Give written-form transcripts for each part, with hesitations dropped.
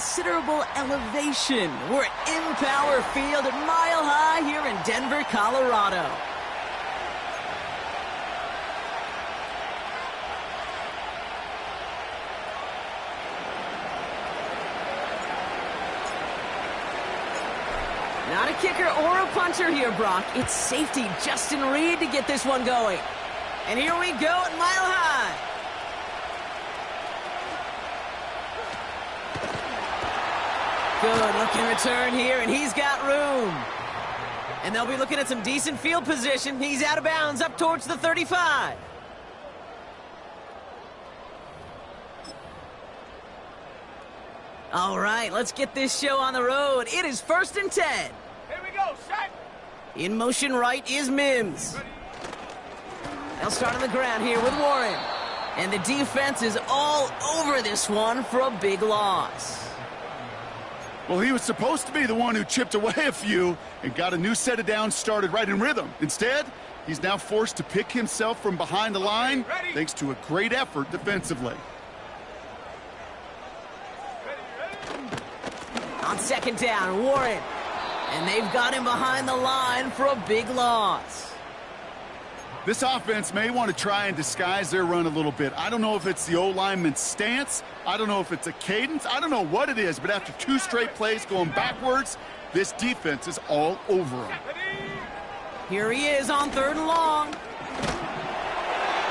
considerable elevation. We're at Empower Field at Mile High here in Denver, Colorado. Not a kicker or a puncher here, Brock. It's safety Justin Reed to get this one going. And here we go at Mile High. Good looking return here, and he's got room. And they'll be looking at some decent field position. He's out of bounds up towards the 35. All right, let's get this show on the road. It is 1st and 10. Here we go, set. In motion right is Mims. They'll start on the ground here with Warren. And the defense is all over this one for a big loss. Well, he was supposed to be the one who chipped away a few and got a new set of downs started right in rhythm. Instead, he's now forced to pick himself from behind the line thanks to a great effort defensively. On 2nd down, Warren. And they've got him behind the line for a big loss. This offense may want to try and disguise their run a little bit. I don't know if it's the O-lineman's stance. I don't know if it's a cadence. I don't know what it is, but after 2 straight plays going backwards, this defense is all over him. Here he is on 3rd and long.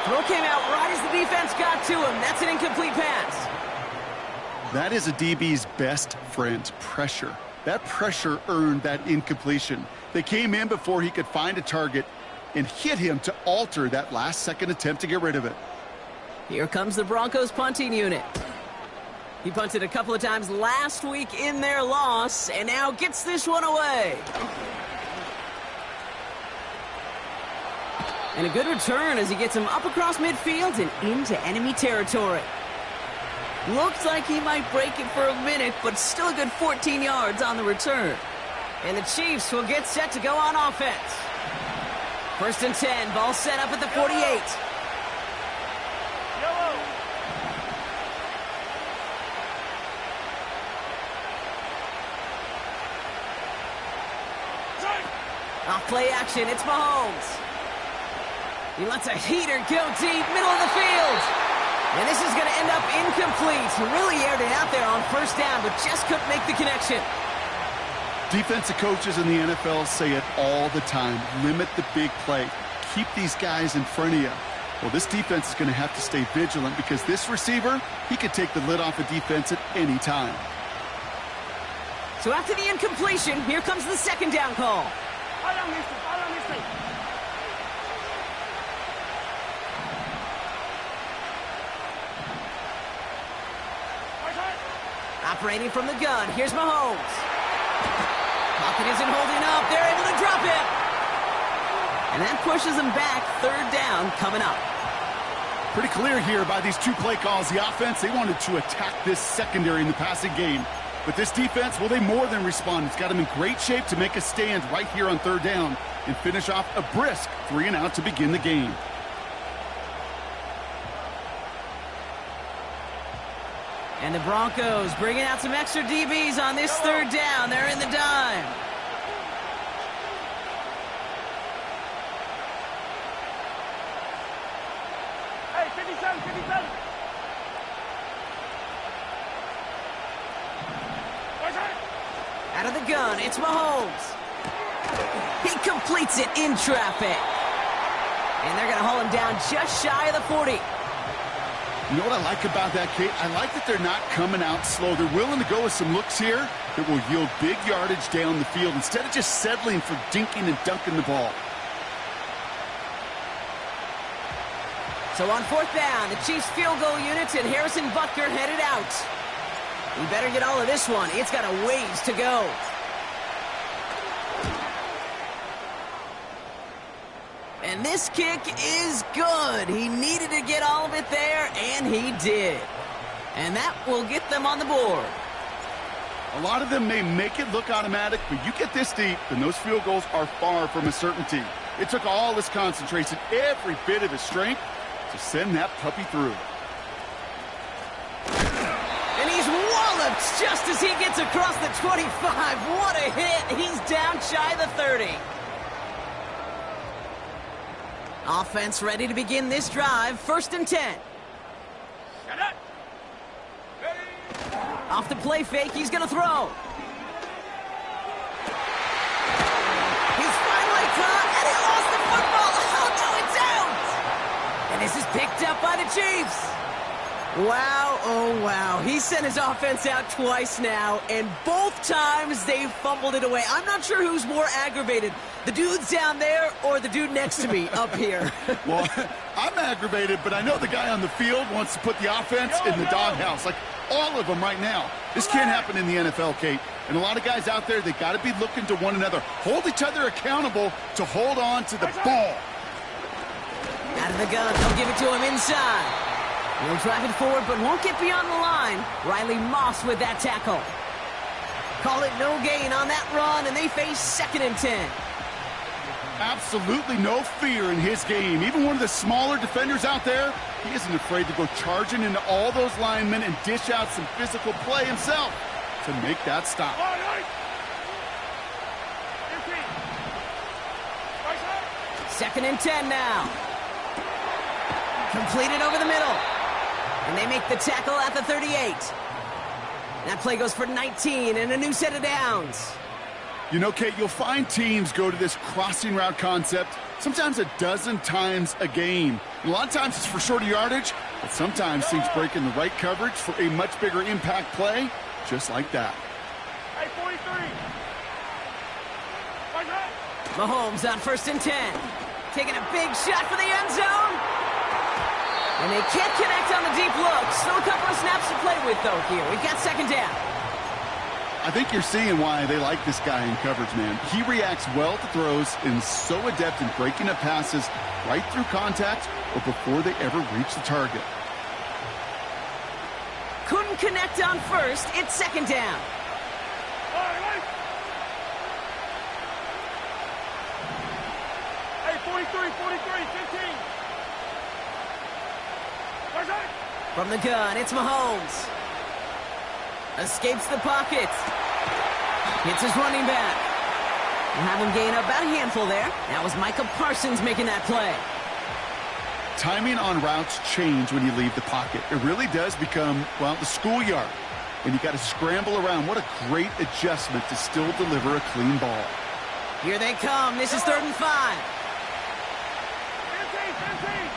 Throw came out right as the defense got to him. That's an incomplete pass. That is a DB's best friend, pressure. That pressure earned that incompletion. They came in before he could find a target and hit him to alter that last-second attempt to get rid of it. Here comes the Broncos punting unit. He punted a couple of times last week in their loss, and now gets this one away. And a good return as he gets him up across midfield and into enemy territory. Looks like he might break it for a minute, but still a good 14 yards on the return. And the Chiefs will get set to go on offense. 1st and 10, ball set up at the 48. Off play action, it's Mahomes. He lets a heater go deep, middle of the field. And this is going to end up incomplete. He really aired it out there on 1st down, but just couldn't make the connection. Defensive coaches in the NFL say it all the time. Limit the big play. Keep these guys in front of you. Well, this defense is going to have to stay vigilant because this receiver, he could take the lid off a defense at any time. So after the incompletion, here comes the 2nd down call. Operating from the gun, here's Mahomes. Pocket isn't holding up. They're able to drop him. And that pushes them back. 3rd down coming up. Pretty clear here by these 2 play calls. The offense, they wanted to attack this secondary in the passing game. But this defense, well, they more than respond. It's got them in great shape to make a stand right here on 3rd down and finish off a brisk 3 and out to begin the game. And the Broncos bringing out some extra DBs on this 3rd down. They're in the dime. Hey, 57, 57. Out of the gun, it's Mahomes. He completes it in traffic. And they're going to haul him down just shy of the 40. You know what I like about that, Kate? I like that they're not coming out slow. They're willing to go with some looks here that will yield big yardage down the field instead of just settling for dinking and dunking the ball. So on 4th down, the Chiefs field goal units and Harrison Butker headed out. We better get all of this one. It's got a ways to go. And this kick is good. He needed to get all of it there, and he did. And that will get them on the board. A lot of them may make it look automatic, but you get this deep, and those field goals are far from a certainty. It took all his concentration, every bit of his strength, to send that puppy through. And he's walling flips just as he gets across the 25. What a hit. He's down shy of the 30. Offense ready to begin this drive. 1st and 10. Shut up. Off the play fake, he's going to throw. He's finally caught, and he lost the football. Oh, no, it's out. And this is picked up by the Chiefs. Wow, oh wow. He sent his offense out twice now, and both times they fumbled it away. I'm not sure who's more aggravated, the dudes down there or the dude next to me up here. Well, I'm aggravated, but I know the guy on the field wants to put the offense in the doghouse, like all of them right now. This can't happen in the NFL, Kate. And a lot of guys out there, they got to be looking to one another. Hold each other accountable to hold on to the ball. Out of the gun, they'll give it to him inside. He'll drive it forward, but won't get beyond the line. Riley Moss with that tackle. Call it no gain on that run, and they face 2nd and 10. Absolutely no fear in his game. Even one of the smaller defenders out there, he isn't afraid to go charging into all those linemen and dish out some physical play himself to make that stop. 2nd and 10 now. Completed over the middle. And they make the tackle at the 38. That play goes for 19 and a new set of downs. You know, Kate, you'll find teams go to this crossing route concept sometimes a dozen times a game. And a lot of times it's for shorter yardage, but sometimes teams break in the right coverage for a much bigger impact play, just like that. Hey, 43. Mahomes on 1st and 10. Taking a big shot for the end zone. And they can't connect on the deep look. Still a couple of snaps to play with, though, here. We've got 2nd down. I think you're seeing why they like this guy in coverage, man. He reacts well to throws and is so adept in breaking up passes right through contact or before they ever reach the target. Couldn't connect on 1st. It's 2nd down. Hey, 43, 15. From the gun, it's Mahomes. Escapes the pocket. Hits his running back. We'll have him gain about a handful there. That was Micah Parsons making that play. Timing on routes change when you leave the pocket. It really does become, well, the schoolyard. And you got to scramble around. What a great adjustment to still deliver a clean ball. Here they come. This is 3rd and 5. 15.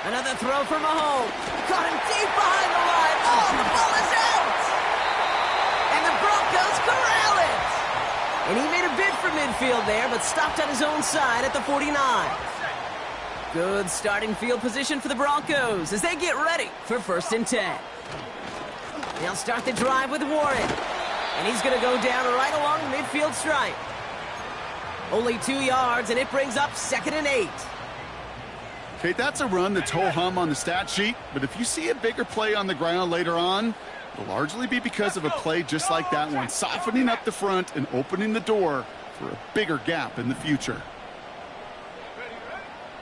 Another throw for Mahomes. Caught him deep behind the line. Oh, the ball is out! And the Broncos corral it! And he made a bid for midfield there, but stopped on his own side at the 49. Good starting field position for the Broncos as they get ready for 1st and 10. They'll start the drive with Warren. And he's going to go down right along the midfield stripe. Only 2 yards, and it brings up 2nd and 8. Kate, that's a run that's ho-hum on the stat sheet, but if you see a bigger play on the ground later on, it'll largely be because of a play just like that one, softening up the front and opening the door for a bigger gap in the future.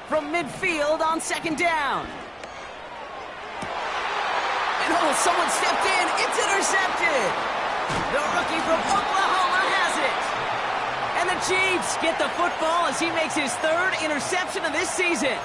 From midfield on 2nd down. And oh, someone stepped in. It's intercepted. The rookie from Oklahoma has it. And the Chiefs get the football as he makes his 3rd interception of this season.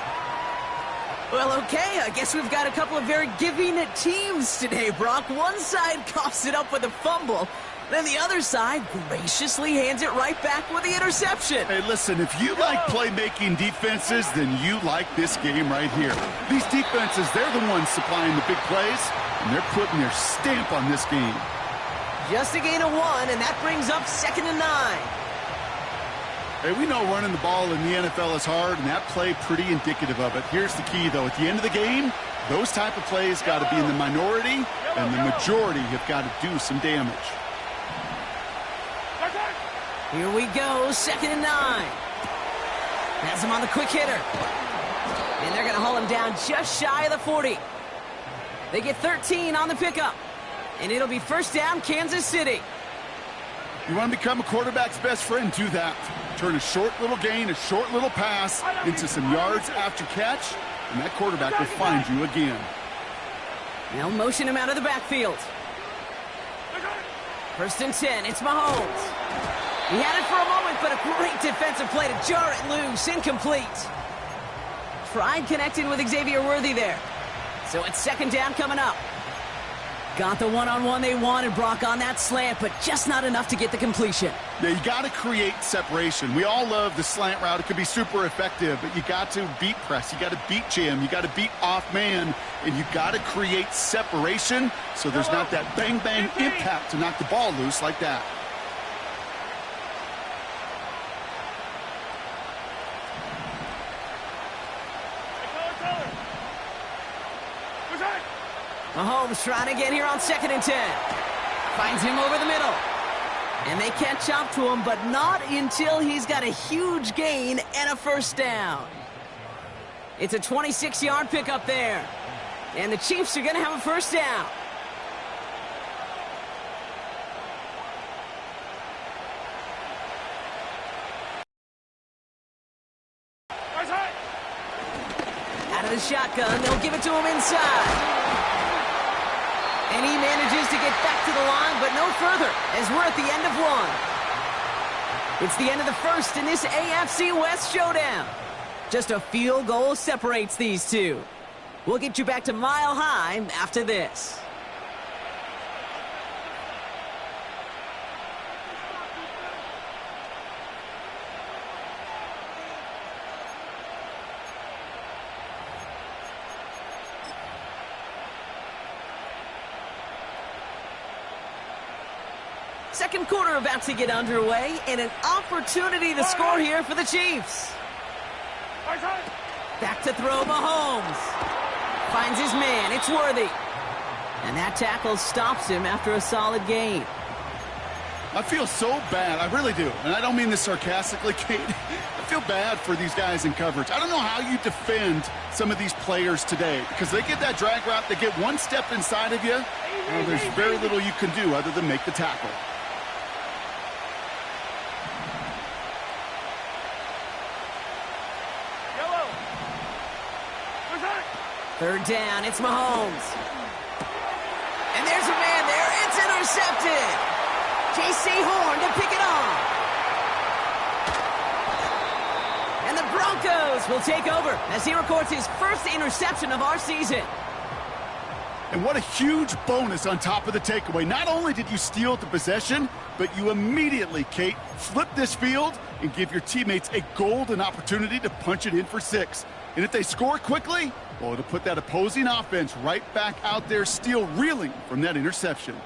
Well, okay, I guess we've got a couple of very giving teams today, Brock. One side coughs it up with a fumble, then the other side graciously hands it right back with the interception. Hey, listen, if you like playmaking defenses, then you like this game right here. These defenses, they're the ones supplying the big plays, and they're putting their stamp on this game. Just a gain of 1, and that brings up 2nd and 9. Hey, we know running the ball in the NFL is hard, and that play pretty indicative of it. Here's the key, though. At the end of the game, those type of plays got to be in the minority, and the majority have got to do some damage. Here we go, 2nd and 9. Has him on the quick hitter. And they're going to haul him down just shy of the 40. They get 13 on the pickup. And it'll be 1st down, Kansas City. You want to become a quarterback's best friend, do that. Turn a short little gain, a short little pass into some yards after catch, and that quarterback will find you again. They'll motion him out of the backfield. First and 10, it's Mahomes. He had it for a moment, but a great defensive play to jar it loose. Incomplete. Tried connecting with Xavier Worthy there. So it's second down coming up. Got the one-on-one they wanted, Brock, on that slant, but just not enough to get the completion. Yeah, you got to create separation. We all love the slant route. It can be super effective, but you got to beat press. You got to beat jam. You got to beat off man, and you got to create separation so there's not that bang-bang impact to knock the ball loose like that. Mahomes trying to get here on second and 10. Finds him over the middle. And they catch up to him, but not until he's got a huge gain and a first down. It's a 26-yard pickup there. And the Chiefs are going to have a first down. Out of the shotgun, they'll give it to him inside. And he manages to get back to the line, but no further, as we're at the end of one. It's the end of the first in this AFC West showdown. Just a field goal separates these two. We'll get you back to Mile High after this. Second quarter about to get underway, and an opportunity to score here for the Chiefs. Back to throw, Mahomes. Finds his man, it's Worthy. And that tackle stops him after a solid gain. I feel so bad, I really do. And I don't mean this sarcastically, Kate. I feel bad for these guys in coverage. I don't know how you defend some of these players today, because they get that drag route, they get one step inside of you, well, there's very little you can do other than make the tackle. Third down, it's Mahomes. And there's a man there, it's intercepted. J.C. Horn to pick it off. And the Broncos will take over as he records his first interception of our season. And what a huge bonus on top of the takeaway. Not only did you steal the possession, but you immediately, Kate, flip this field and give your teammates a golden opportunity to punch it in for 6. And if they score quickly, well, it'll put that opposing offense right back out there, still reeling from that interception.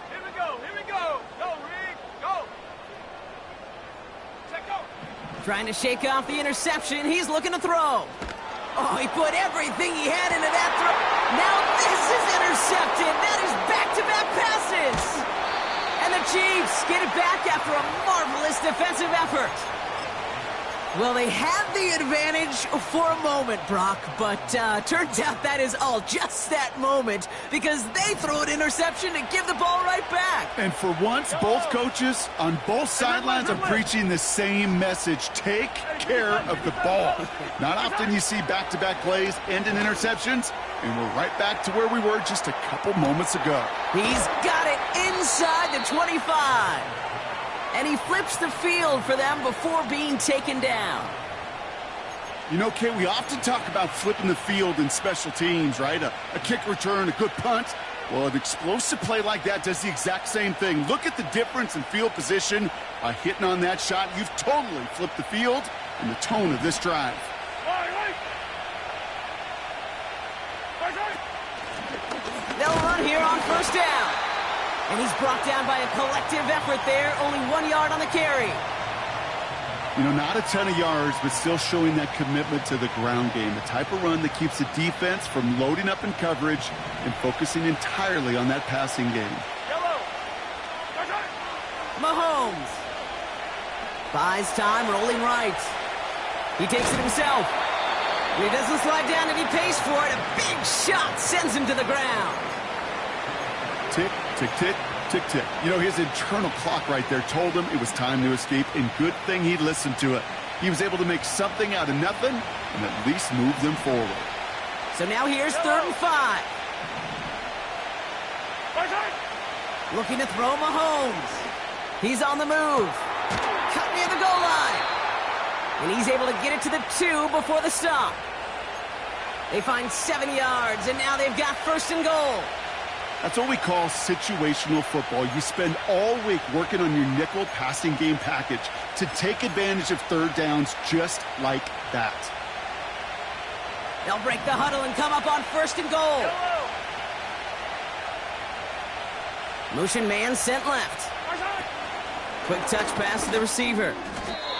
Here we go, go, Rick, go. Check go. Trying to shake off the interception, he's looking to throw. Oh, he put everything he had into that throw. Now this is intercepted. That is back-to-back passes. And the Chiefs get it back after a marvelous defensive effort. Well, they had the advantage for a moment, Brock, but turns out that is all just that moment, because they throw an interception to give the ball right back. And for once, both coaches on both sidelines are preaching the same message. Take care of the ball. Not often you see back-to-back plays end in interceptions, and we're right back to where we were just a couple moments ago. He's got it inside the 25. And he flips the field for them before being taken down. You know, Kate, we often talk about flipping the field in special teams, right? A kick return, a good punt. Well, an explosive play like that does the exact same thing. Look at the difference in field position by hitting on that shot. You've totally flipped the field and the tone of this drive. They'll run here on first down. And he's brought down by a collective effort there, only 1 yard on the carry. You know, not a ton of yards, but still showing that commitment to the ground game. The type of run that keeps the defense from loading up in coverage and focusing entirely on that passing game. Mahomes buys time, rolling right. He takes it himself. He doesn't slide down and he pays for it. A big shot sends him to the ground. Tick, tick, tick, tick, tick. You know, his internal clock right there told him it was time to escape, and good thing he listened to it. He was able to make something out of nothing and at least move them forward. So now here's 3rd and 5. Looking to throw Mahomes. He's on the move. Cut near the goal line. And he's able to get it to the 2 before the stop. They find 7 yards, and now they've got first and goal. That's what we call situational football. You spend all week working on your nickel passing game package to take advantage of third downs just like that. They'll break the huddle and come up on first and goal. Motion man sent left. Quick touch pass to the receiver.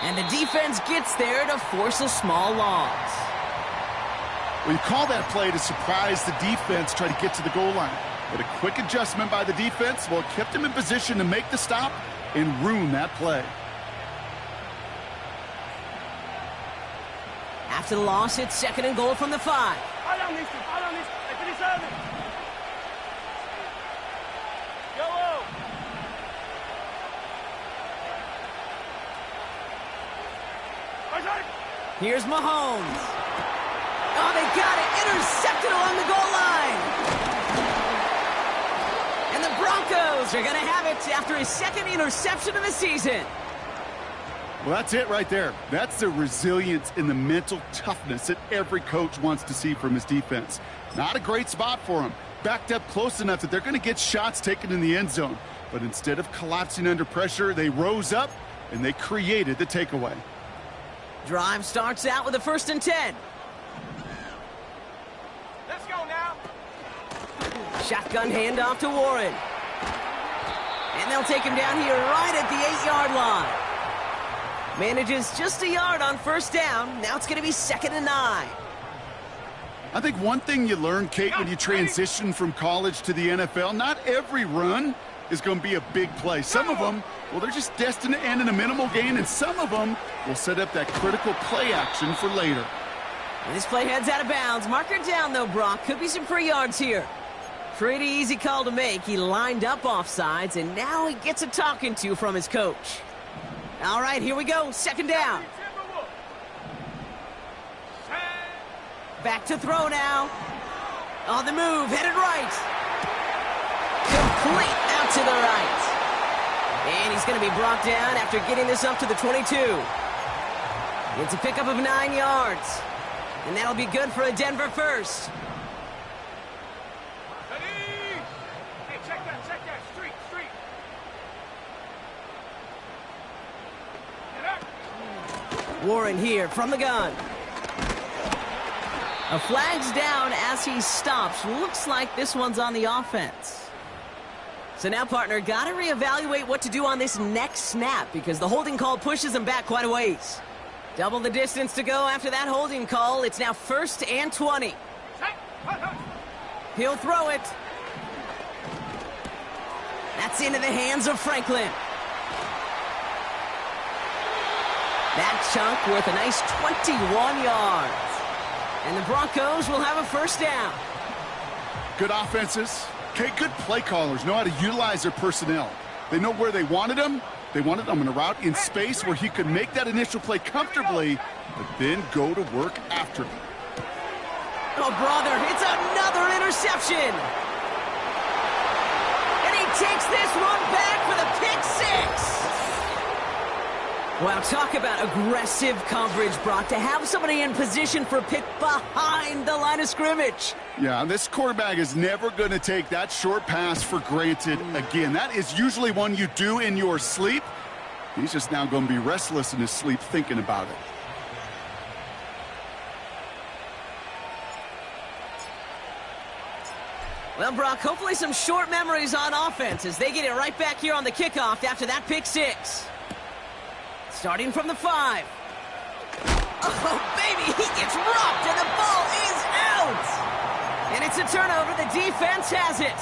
And the defense gets there to force a small loss. Well, you call that play to surprise the defense, try to get to the goal line. But a quick adjustment by the defense, well, it kept him in position to make the stop and ruin that play. After the loss, it's second and goal from the 5. Here's Mahomes. Oh, they got it. Intercepted along the goal line. And the Broncos are going to have it after his second interception of the season. Well, that's it right there. That's the resilience and the mental toughness that every coach wants to see from his defense. Not a great spot for him. Backed up close enough that they're going to get shots taken in the end zone. But instead of collapsing under pressure, they rose up and they created the takeaway. Drive starts out with a 1st and 10. Let's go now. Shotgun handoff to Warren. And they'll take him down here right at the 8-yard line. Manages just a yard on first down. Now it's going to be 2nd and 9. I think one thing you learn, Kate, when you transition from college to the NFL, not every run is going to be a big play. Some of them, well, they're just destined to end in a minimal gain, and some of them will set up that critical play action for later. And this play heads out of bounds. Marker down, though, Brock. Could be some free yards here. Pretty easy call to make. He lined up offsides, and now he gets a talking to from his coach. All right, here we go. 2nd down. Back to throw now. On the move, headed right. Complete out to the right. And he's going to be brought down after getting this up to the 22. It's a pickup of 9 yards. And that'll be good for a Denver first. Hey, check that. Street. Get up. Warren here from the gun. A flag's down as he stops. Looks like this one's on the offense. So now, partner, got to reevaluate what to do on this next snap because the holding call pushes him back quite a ways. Double the distance to go after that holding call. It's now 1st and 20. He'll throw it. That's into the hands of Franklin. That chunk worth a nice 21 yards. And the Broncos will have a first down. Good offenses. Okay, good play callers know how to utilize their personnel. They know where they wanted them. They wanted them in a route in space where he could make that initial play comfortably, but then go to work after it. Oh, brother, it's another interception. And he takes this one back for the pick 6. Wow, talk about aggressive coverage, Brock, to have somebody in position for a pick behind the line of scrimmage. Yeah, this quarterback is never going to take that short pass for granted again. That is usually one you do in your sleep. He's just now going to be restless in his sleep thinking about it. Well, Brock, hopefully some short memories on offense as they get it right back here on the kickoff after that pick 6. Starting from the 5. Oh, baby, he gets rocked and the ball is out. And it's a turnover. The defense has it.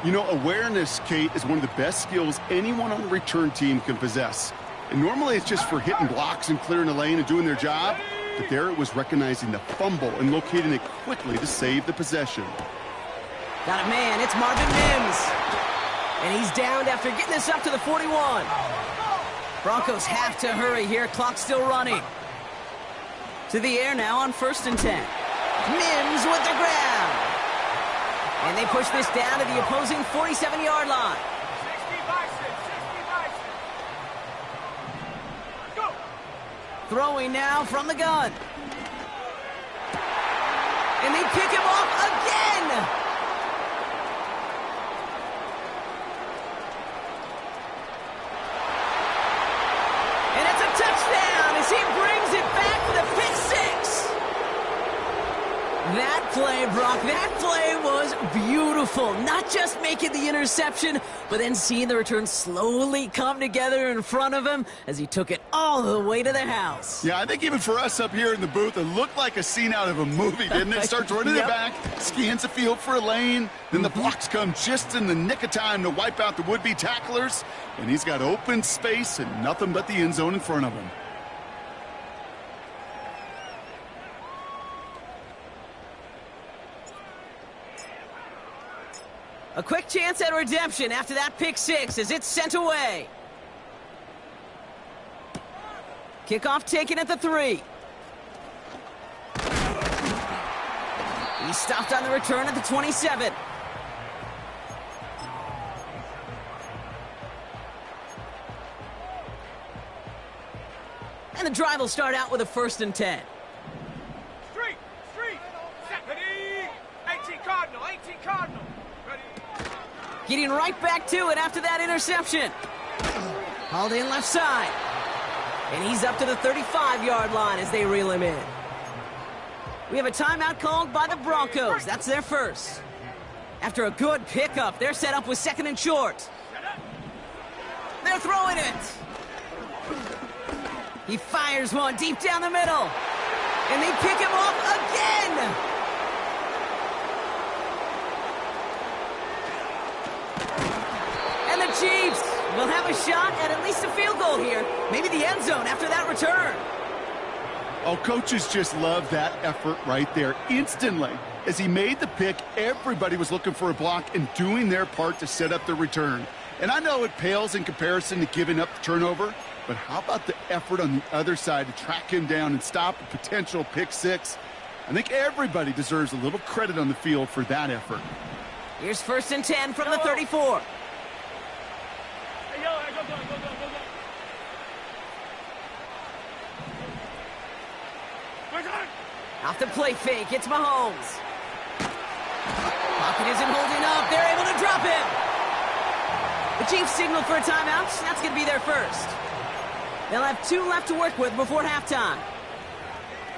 You know, awareness, Kate, is one of the best skills anyone on the return team can possess. And normally it's just for hitting blocks and clearing the lane and doing their job. But there it was recognizing the fumble and locating it quickly to save the possession. Got a man. It's Marvin Mims. And he's downed after getting this up to the 41. Broncos have to hurry here. Clock still running. To the air now on 1st and 10. Mims with the grab. And they push this down to the opposing 47-yard line. 60 by 6, 60 by 6. Go! Throwing now from the gun. And they pick him off again! And it's a touchdown as he brings it back for the pick six. That play, Brock, that play was beautiful. Not just making the interception, but then seeing the return slowly come together in front of him as he took it all the way to the house. Yeah, I think even for us up here in the booth, it looked like a scene out of a movie, didn't it? Starts running it back, scans the field for a lane, then the blocks come just in the nick of time to wipe out the would-be tacklers, and he's got open space and nothing but the end zone in front of him. A quick chance at redemption after that pick six as it's sent away. Kickoff taken at the 3. He stopped on the return at the 27. And the drive will start out with a 1st and 10. Street! Ready! 18 Cardinal, 18 Cardinal. Ready? Getting right back to it after that interception. Hauled in left side. And he's up to the 35-yard line as they reel him in. We have a timeout called by the Broncos. That's their first. After a good pickup, they're set up with 2nd and short. They're throwing it. He fires one deep down the middle. And they pick him off again. And the Chiefs will have a shot at least a field goal here. Maybe the end zone after that return. Oh, coaches just love that effort right there. Instantly, as he made the pick, everybody was looking for a block and doing their part to set up the return. And I know it pales in comparison to giving up the turnover, but how about the effort on the other side to track him down and stop a potential pick six? I think everybody deserves a little credit on the field for that effort. Here's 1st and 10 from the 34. Hey, yo, go. Off the play fake, it's Mahomes. Pocket isn't holding up. They're able to drop him. The Chiefs signal for a timeout. That's going to be their first. They'll have 2 left to work with before halftime.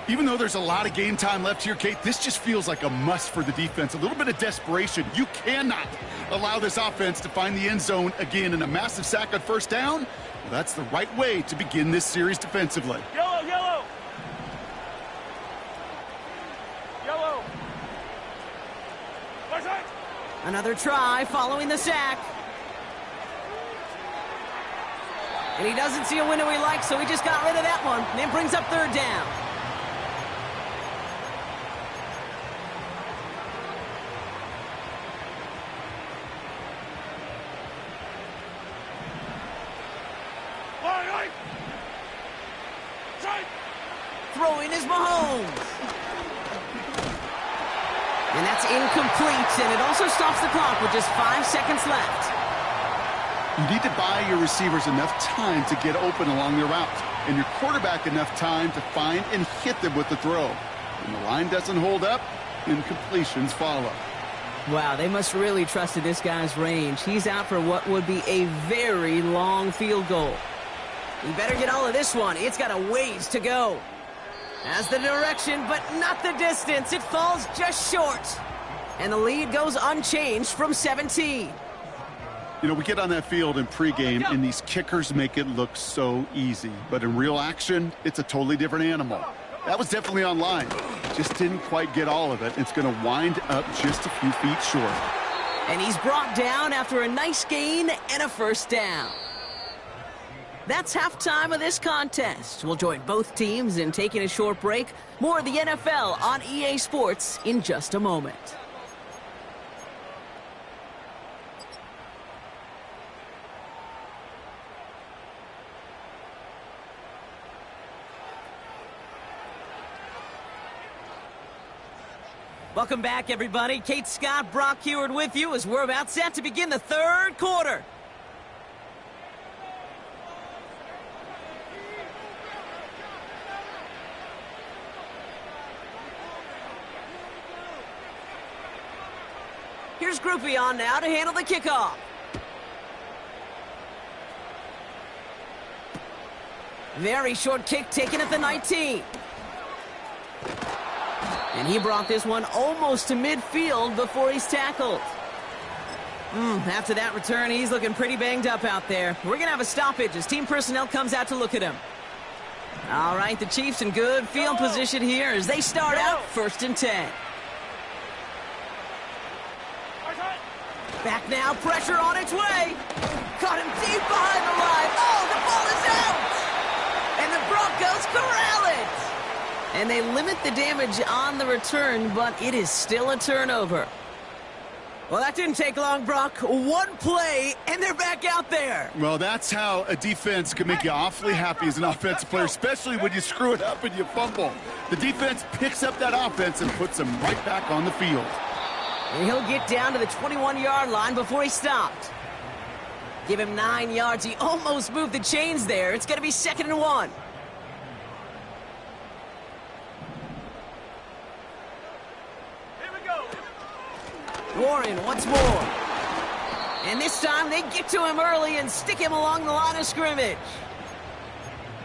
Even though there's a lot of game time left here, Kate, this just feels like a must for the defense. A little bit of desperation. You cannot allow this offense to find the end zone again in a massive sack on 1st down. Well, that's the right way to begin this series defensively. Yellow. Another try following the sack. And he doesn't see a window he likes, so he just got rid of that one. And then brings up 3rd down. Throwing is Mahomes. And that's incomplete, and it also stops the clock with just 5 seconds left. You need to buy your receivers enough time to get open along their route, and your quarterback enough time to find and hit them with the throw. When the line doesn't hold up, incompletions follow. Wow, they must really trust in this guy's range. He's out for what would be a very long field goal. He better get all of this one. It's got a ways to go. Has the direction, but not the distance. It falls just short. And the lead goes unchanged from 17. You know, we get on that field in pregame, and these kickers make it look so easy. But in real action, it's a totally different animal. That was definitely on line. Just didn't quite get all of it. It's going to wind up just a few feet short. And he's brought down after a nice gain and a 1st down. That's halftime of this contest. We'll join both teams in taking a short break. More of the NFL on EA Sports in just a moment. Welcome back, everybody. Kate Scott, Brock Heward with you as we're about set to begin the third quarter. Here's Groupie on now to handle the kickoff. Very short kick taken at the 19. And he brought this one almost to midfield before he's tackled. After that return, he's looking pretty banged up out there. We're going to have a stoppage as team personnel comes out to look at him. All right, the Chiefs in good field position here as they start out 1st and 10. Back now, pressure on its way. Caught him deep behind the line. Oh, the ball is out! And the Broncos corral it! And they limit the damage on the return, but it is still a turnover. Well, that didn't take long, Brock. One play, and they're back out there. Well, that's how a defense can make you awfully happy as an offensive player, especially when you screw it up and you fumble. The defense picks up that offense and puts them right back on the field. And he'll get down to the 21-yard line before he stopped. Give him 9 yards. He almost moved the chains there. It's going to be 2nd and 1. Here we go. Warren once more. And this time they get to him early and stick him along the line of scrimmage.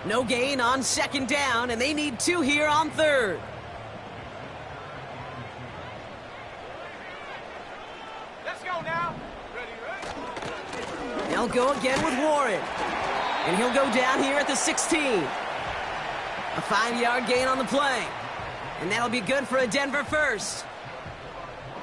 No gain on 2nd down, and they need 2 here on 3rd. Now. Ready. They'll go again with Warren. And he'll go down here at the 16. A 5-yard gain on the play. And that'll be good for a Denver first.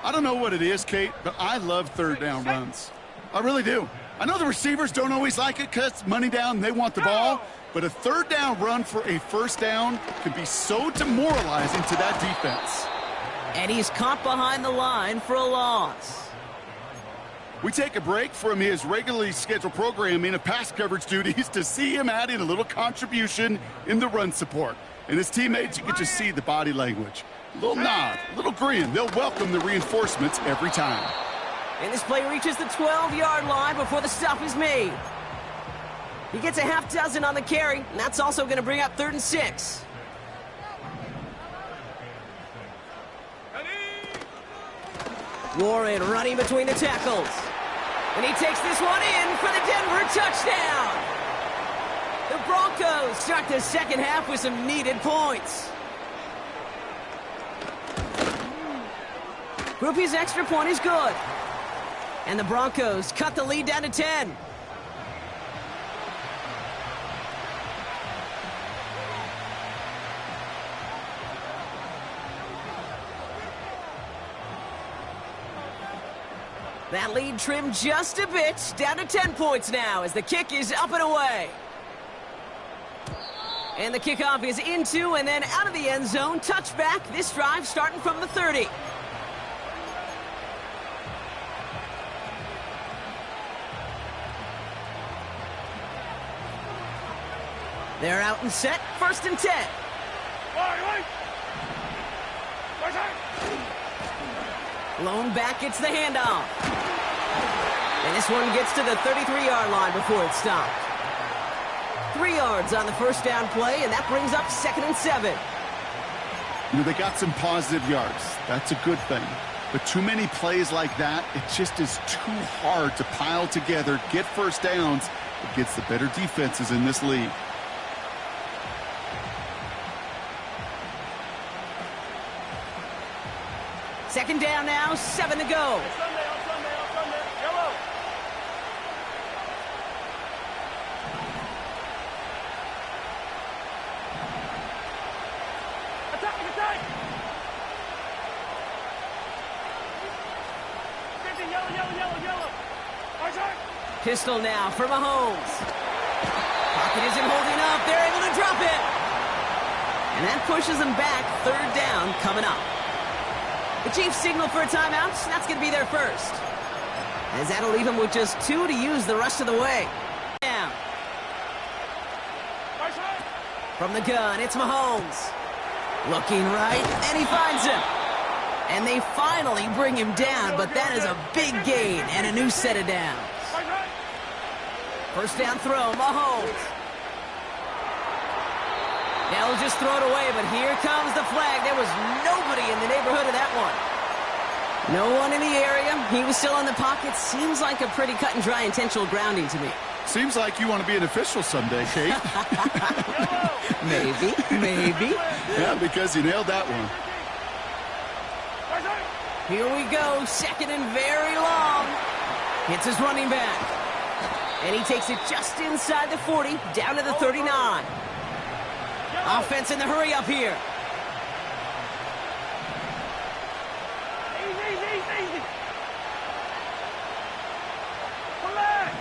I don't know what it is, Kate, but I love 3rd down runs. I really do. I know the receivers don't always like it because money down, they want the ball. But a 3rd down run for a 1st down can be so demoralizing to that defense. And he's caught behind the line for a loss. We take a break from his regularly scheduled programming of pass coverage duties to see him adding a little contribution in the run support. And his teammates, you can just see the body language. A little nod, a little grin. They'll welcome the reinforcements every time. And this play reaches the 12-yard line before the stop is made. He gets a half dozen on the carry, and that's also going to bring up 3rd and 6. Warren running between the tackles. And he takes this one in for the Denver touchdown. The Broncos start the 2nd half with some needed points. Groupie's extra point is good. And the Broncos cut the lead down to 10. That lead trimmed just a bit, down to 10 points now as the kick is up and away. And the kickoff is into and then out of the end zone. Touchback, this drive starting from the 30. They're out and set, 1st and 10. Lone back gets the handoff. And this one gets to the 33-yard line before it's stopped. 3 yards on the 1st down play, and that brings up 2nd and 7. You know, they got some positive yards. That's a good thing. But too many plays like that, it just is too hard to pile together, get 1st downs against the better defenses in this league. Second down now, 7 to go. Yellow. Attack! Yellow. Pistol now for Mahomes. Pocket isn't holding up. They're able to drop it. And that pushes them back. 3rd down coming up. The Chiefs signal for a timeout. That's going to be their first. As that'll leave him with just 2 to use the rest of the way. Down. From the gun, it's Mahomes. Looking right, and he finds him. And they finally bring him down, but that is a big gain and a new set of downs. First down throw, Mahomes. Now he'll just throw it away, but here comes the flag. There was nobody in the neighborhood of that one. No one in the area. He was still in the pocket. Seems like a pretty cut and dry intentional grounding to me. Seems like you want to be an official someday, Kate. Maybe. Yeah, because you nailed that one. Here we go, second and very long. Hits his running back. And he takes it just inside the 40, down to the 39. Offense in the hurry up here. Easy. Relax.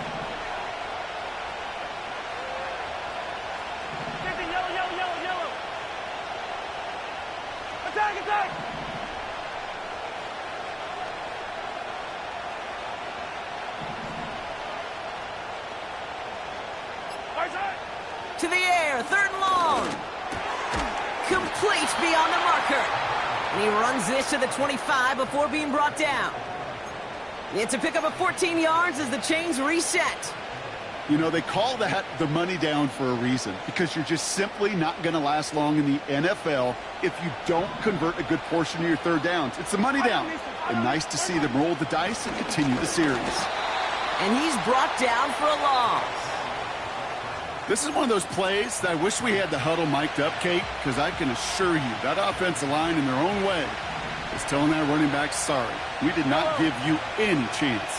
Get the yellow. Attack. To the air, third and long. Complete beyond the marker. And he runs this to the 25 before being brought down. It's a pickup of 14 yards as the chains reset. You know, they call that the money down for a reason, because you're just simply not going to last long in the NFL if you don't convert a good portion of your third downs. It's the money down. And nice to see them roll the dice and continue the series. And he's brought down for a loss. This is one of those plays that I wish we had the huddle mic'd up, Kate, because I can assure you that offensive line in their own way is telling that running back, sorry, we did not give you any chance.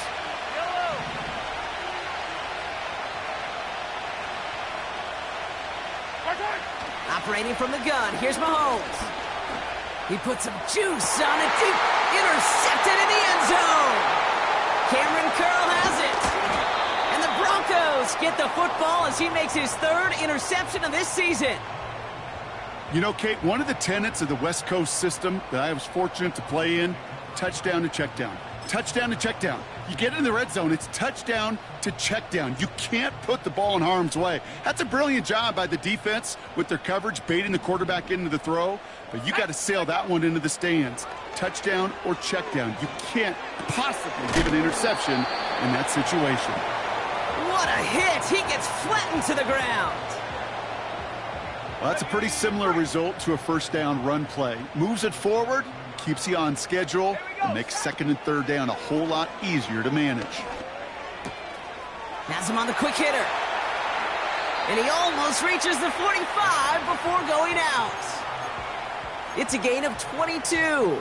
Operating from the gun, here's Mahomes. He puts some juice on it, deep, intercepted in the end zone. Cameron Curl has it. And the Broncos get the football as he makes his third interception of this season. You know, Kate, one of the tenets of the West Coast system that I was fortunate to play in, touchdown to check down. Touchdown to check down. You get in the red zone, it's touchdown to check down. You can't put the ball in harm's way. That's a brilliant job by the defense with their coverage, baiting the quarterback into the throw. But you got to sail that one into the stands. Touchdown or check down. You can't possibly give an interception in that situation. What a hit! He gets flattened to the ground. Well, that's a pretty similar result to a first down run play. Moves it forward, keeps you on schedule, and makes second and third down a whole lot easier to manage. Has him on the quick hitter. And he almost reaches the 45 before going out. It's a gain of 22.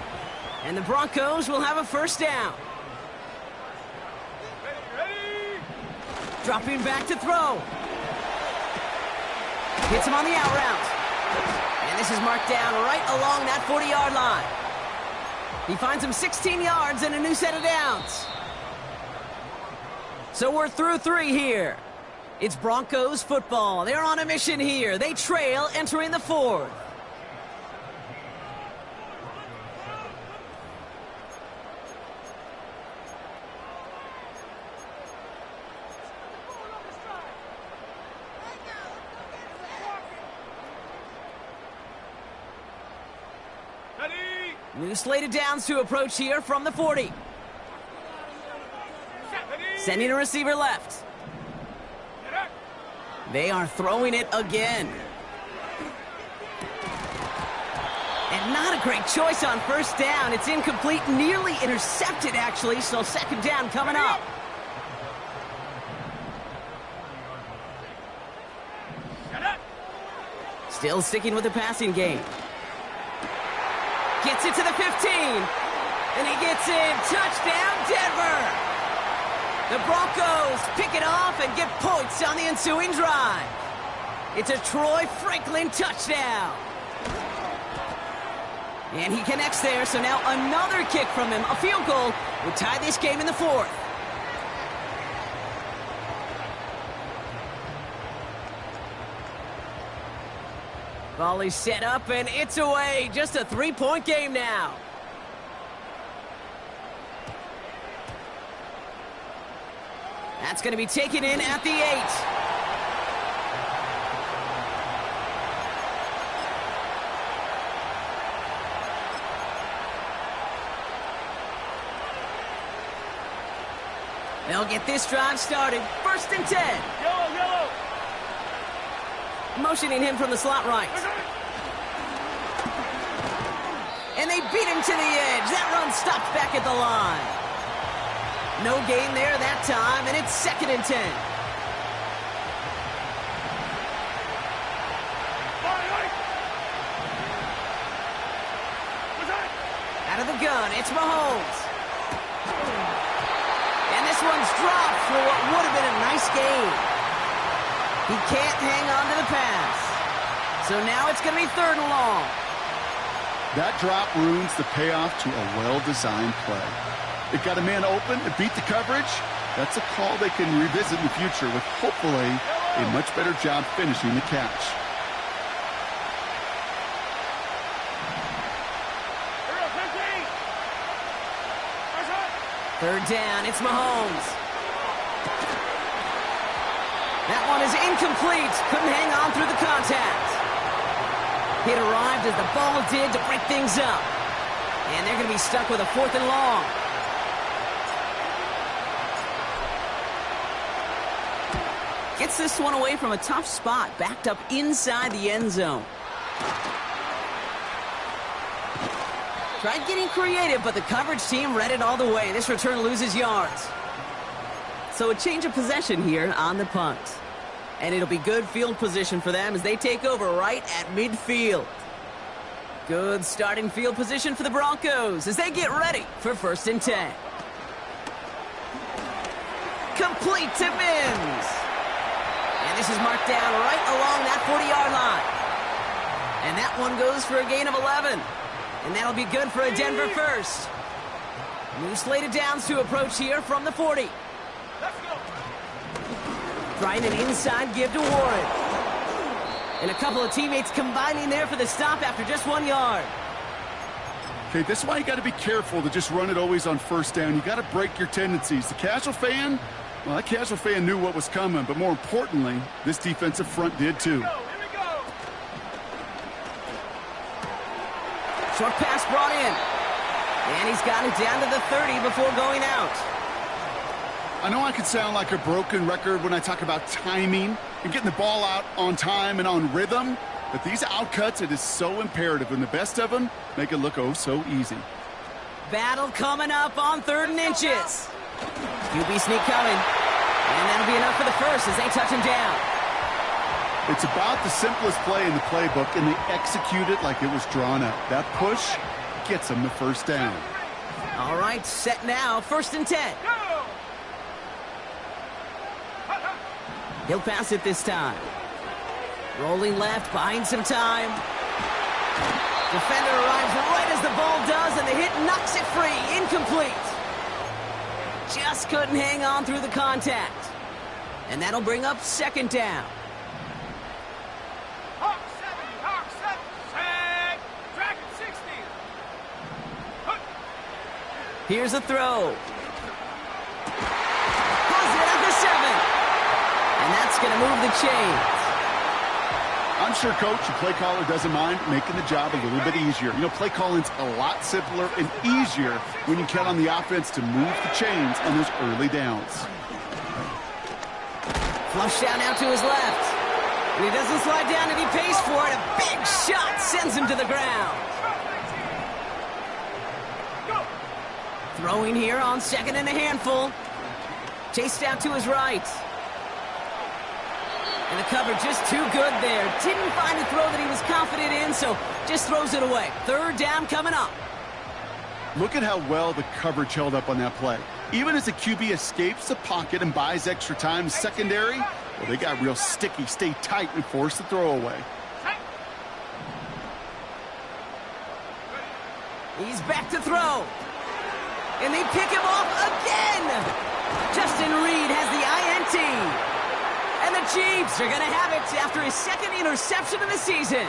And the Broncos will have a first down. Ready. Dropping back to throw. Hits him on the out route. And this is marked down right along that 40-yard line. He finds him 16 yards and a new set of downs. So we're through 3 here. It's Broncos football. They're on a mission here. They trail entering the 4th. New slate of downs to approach here from the 40. Sending a receiver left. They are throwing it again. And not a great choice on first down. It's incomplete, nearly intercepted actually, so second down coming up. Still sticking with the passing game. Gets it to the 15. And he gets in. Touchdown, Denver. The Broncos pick it off and get points on the ensuing drive. It's a Troy Franklin touchdown. And he connects there, so now another kick from him. A field goal would tie this game in the 4th. Volley set up, and it's away. Just a 3-point game now. That's going to be taken in at the 8. They'll get this drive started. 1st and 10. Yellow, yellow. Motioning him from the slot right. And they beat him to the edge. That run stopped back at the line. No gain there that time, and it's 2nd and 10. Out of the gun, it's Mahomes. And this one's dropped for what would have been a nice gain. He can't hang on to the pass. So now it's going to be 3rd and long. That drop ruins the payoff to a well-designed play. It got a man open, it beat the coverage. That's a call they can revisit in the future with hopefully a much better job finishing the catch. 3rd down, it's Mahomes. That one is incomplete. Couldn't hang on through the contact. It arrived as the ball did to break things up. And they're going to be stuck with a 4th and long. Gets this one away from a tough spot, backed up inside the end zone. Tried getting creative, but the coverage team read it all the way. This return loses yards. So a change of possession here on the punt. And it'll be good field position for them as they take over right at midfield. Good starting field position for the Broncos as they get ready for 1st and 10. Complete to Mims. And this is marked down right along that 40-yard line. And that one goes for a gain of 11. And that'll be good for a Denver first. New slated downs to approach here from the 40. Let's go. Trying an inside give to Warren. And a couple of teammates combining there for the stop after just 1 yard. Okay, this is why you got to be careful to just run it always on 1st down. You got to break your tendencies. The casual fan, well, that casual fan knew what was coming, but more importantly, this defensive front did too. Short pass brought in. And he's got it down to the 30 before going out. I know I could sound like a broken record when I talk about timing and getting the ball out on time and on rhythm, but these outcuts, it is so imperative, and the best of them make it look oh so easy. Battle coming up on 3rd and inches. QB sneak coming. And that'll be enough for the first as they touch him down. It's about the simplest play in the playbook, and they execute it like it was drawn up. That push gets them the 1st down. All right, set now, 1st and 10. He'll pass it this time. Rolling left, buying some time. Defender arrives right as the ball does, and the hit knocks it free. Incomplete. Just couldn't hang on through the contact. And that'll bring up 2nd down. Here's a throw. Pulls it at the 7. And that's going to move the chains. I'm sure, Coach, the play caller doesn't mind making the job a little bit easier. You know, play calling's a lot simpler and easier when you count on the offense to move the chains on those early downs. Flush down out to his left. And he doesn't slide down and he pays for it. A big shot sends him to the ground. Throwing here on 2nd and a handful. Chased out to his right. And the cover just too good there. Didn't find a throw that he was confident in, so just throws it away. 3rd down coming up. Look at how well the coverage held up on that play. Even as the QB escapes the pocket and buys extra time secondary, well, they got real sticky, stay tight, and force the throw away. He's back to throw. And they pick him off again. Justin Reed has the INT. And the Chiefs are going to have it after his 2nd interception of the season.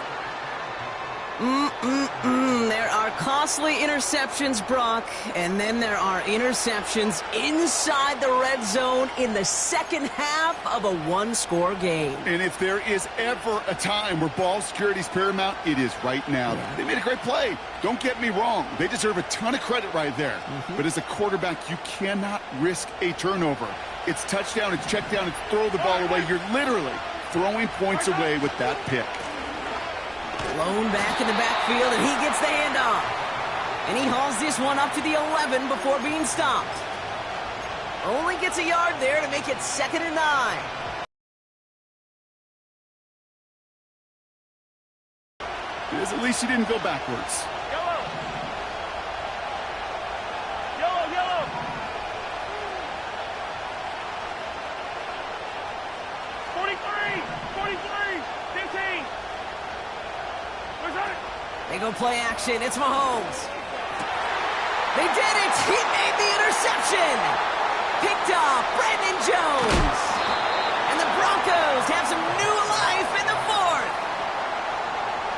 There are costly interceptions, Brock, and then there are interceptions inside the red zone in the second half of a one-score game. And if there is ever a time where ball security is paramount, it is right now. Yeah. They made a great play. Don't get me wrong. They deserve a ton of credit right there. But as a quarterback, you cannot risk a turnover. It's touchdown, it's check down, it's throw the ball away. You're literally throwing points away with that pick. Blown back in the backfield, and he gets the handoff. And he hauls this one up to the 11 before being stopped. Only gets a yard there to make it 2nd and 9. Because at least he didn't go backwards. Yellow. Yellow, yellow. 43, 43, 15. Where's that? They go play action. It's Mahomes. They did it! He made the interception! Picked off Brandon Jones! And the Broncos have some new life in the 4th!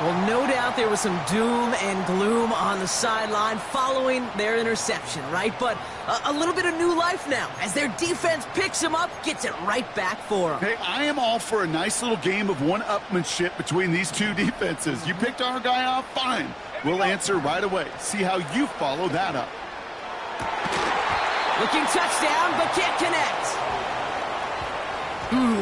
Well, no doubt there was some doom and gloom on the sideline following their interception, right? But a little bit of new life now as their defense picks him up, gets it right back for them. Hey, I am all for a nice little game of one-upmanship between these two defenses. You picked our guy off, fine. We'll answer right away. See how you follow that up. Looking touchdown, but can't connect.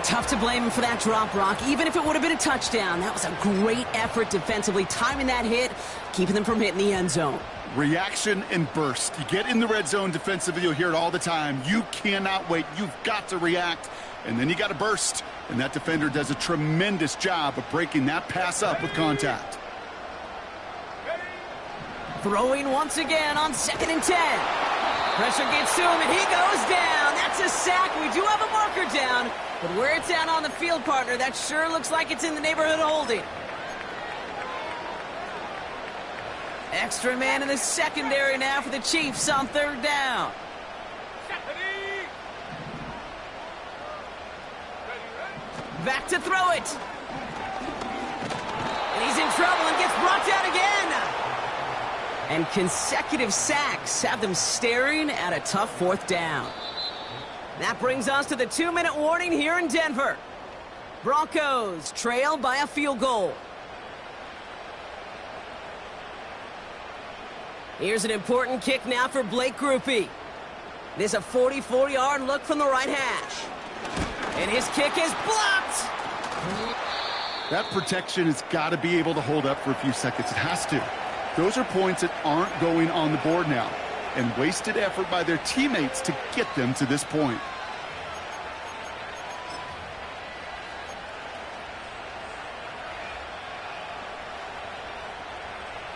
Tough to blame him for that drop, Brock. Even if it would have been a touchdown, that was a great effort defensively, timing that hit, keeping them from hitting the end zone. Reaction and burst. You get in the red zone defensively, you'll hear it all the time. You cannot wait. You've got to react, and then you got to burst. And that defender does a tremendous job of breaking that pass up with contact. Throwing once again on 2nd and 10. Pressure gets to him, and he goes down. That's a sack. We do have a marker down, but where it's at on the field, partner, that sure looks like it's in the neighborhood of holding. Extra man in the secondary now for the Chiefs on 3rd down. Back to throw it. And he's in trouble and gets brought down again. And consecutive sacks have them staring at a tough 4th down. That brings us to the 2-minute warning here in Denver. Broncos trail by a field goal. Here's an important kick now for Blake Grupe. There's a 44-yard look from the right hash. And his kick is blocked! That protection has got to be able to hold up for a few seconds. It has to. Those are points that aren't going on the board now, and wasted effort by their teammates to get them to this point.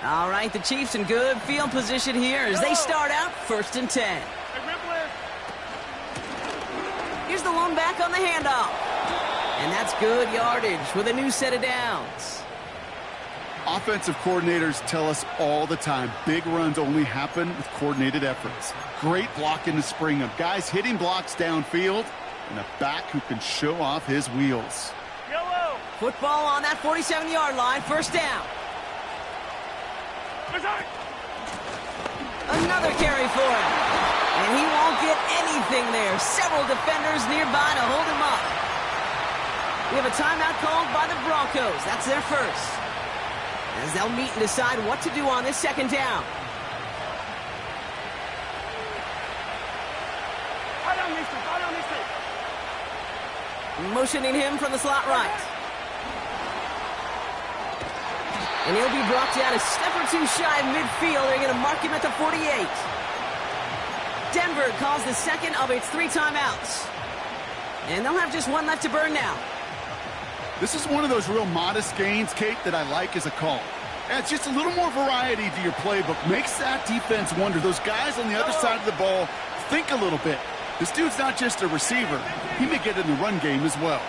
All right, the Chiefs in good field position here as they start out 1st and 10. Here's the lone back on the handoff. And that's good yardage with a new set of downs. Offensive coordinators tell us all the time, big runs only happen with coordinated efforts. Great block in the spring of guys hitting blocks downfield and a back who can show off his wheels. Yellow. Football on that 47-yard line, 1st down. Another carry for him. And he won't get anything there. Several defenders nearby to hold him up. We have a timeout called by the Broncos. That's their first. As they'll meet and decide what to do on this 2nd down. Motioning him from the slot right. And he'll be brought down a step or two shy of midfield. They're going to mark him at the 48. Denver calls the 2nd of its 3 timeouts. And they'll have just 1 left to burn now. This is one of those real modest gains, Kate, that I like as a call. Adds just a little more variety to your playbook. Makes that defense wonder. Those guys on the other side of the ball think a little bit. This dude's not just a receiver. He may get in the run game as well.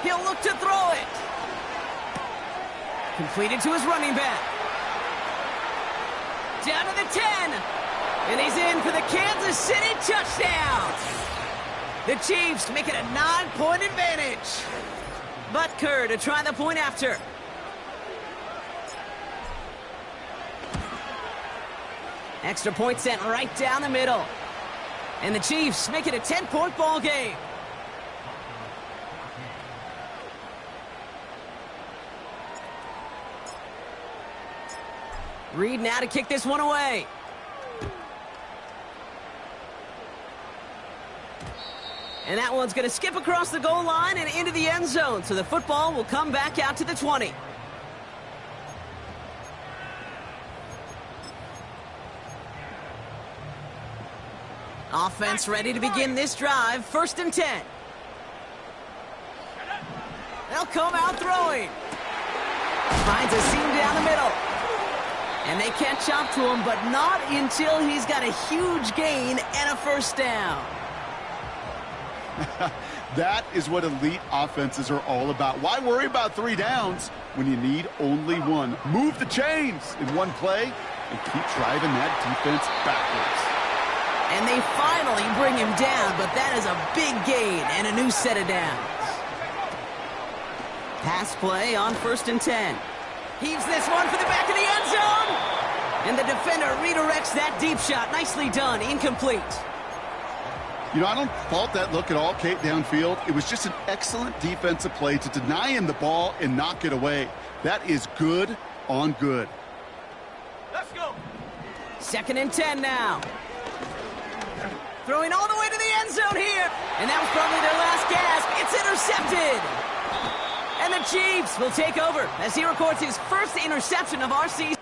He'll look to throw it. Completed to his running back. Down to the 10. And he's in for the Kansas City touchdown. The Chiefs make it a 9-point advantage. Butker to try the point after. Extra point sent right down the middle. And the Chiefs make it a 10-point ball game. Reed now to kick this one away. And that one's going to skip across the goal line and into the end zone. So the football will come back out to the 20. Offense ready to begin this drive. 1st and 10. They'll come out throwing. Finds a seam down the middle. And they catch up to him, but not until he's got a huge gain and a 1st down. That is what elite offenses are all about. Why worry about 3 downs when you need only 1? Move the chains in one play and keep driving that defense backwards. And they finally bring him down, but that is a big gain and a new set of downs. Pass play on 1st and 10. Heaves this one for the back of the end zone. And the defender redirects that deep shot. Nicely done. Incomplete. You know, I don't fault that look at all, Kate, downfield. It was just an excellent defensive play to deny him the ball and knock it away. That is good on good. Let's go. 2nd and 10 now. Throwing all the way to the end zone here. And that was probably their last gasp. It's intercepted. And the Chiefs will take over as he records his 1st interception of our season.